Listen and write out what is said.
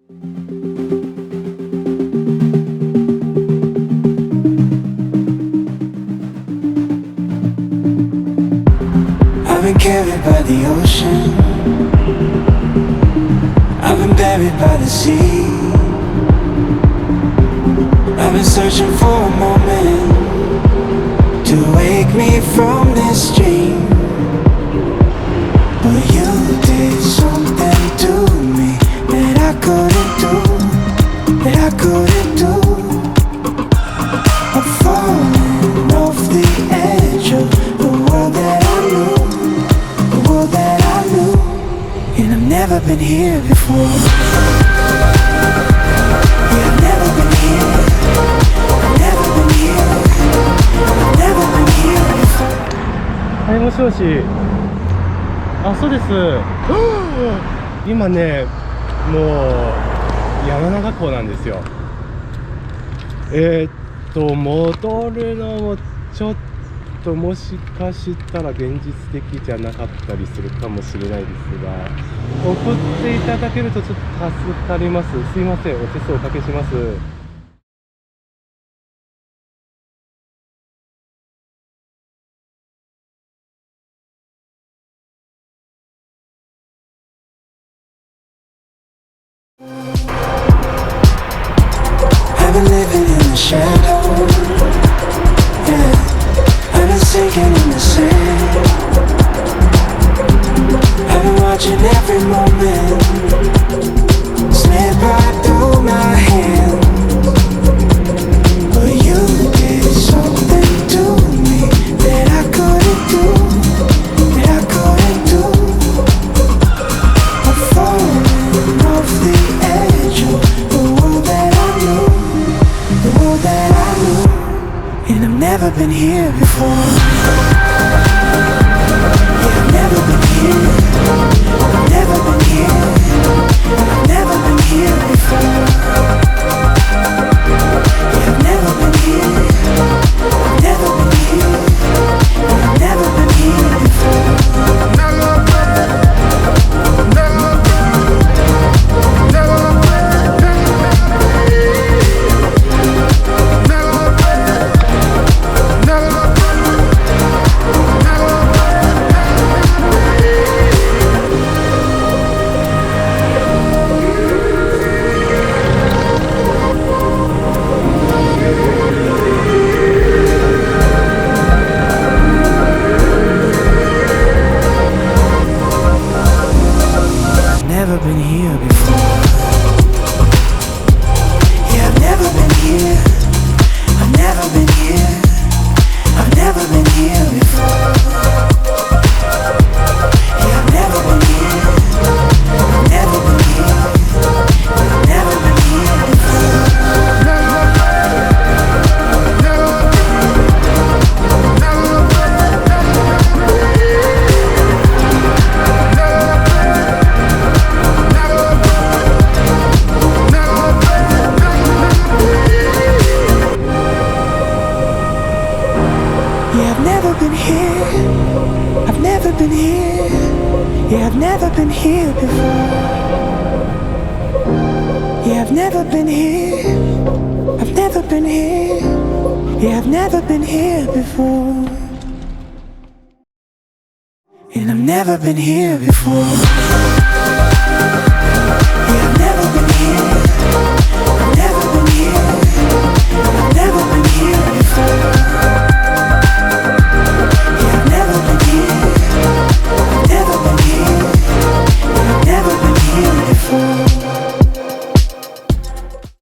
I've been carried by the ocean, I've been buried by the sea, I've been searching for a moment to wake me from this dream. But you did something to me that I couldn't do, that I couldn't do. I'm falling off the edge of the world that I knew, the world that I knew. And I've never been here before. Yeah, I've never been here, I've never been here, I've never been here before. はい、もしもし。あ、そうです。今ね、もう山中湖なんですよ。戻るのもちょっともしかしたら現実的じゃなかったりするかもしれないですが、送っていただけるとちょっと助かります。すいません、お手数おかけします。I've been living in the shadow, yeah. I've been sinking in the sand. I've been watching every moment slip right through my hands. But you did something to me that I couldn't do, that I couldn't do. I'm falling off the edge of the world that I knew, the world that I knew. And I've never been here before. Yeah, I've never been here, I've never been here, I've never been here before. Yeah, I've never been here, I've never been here, I've never been here before. Never been here before. Yeah, I've never been here, I've never been here, I've never been here before. Yeah, I've never been here, I've never been here, I've never been here before. Yeah, I've never been here, I've never been here. Yeah, I've never been here before. Yeah, I've never been here, I've never been here. Yeah, I've never been here before. And I've never been here before.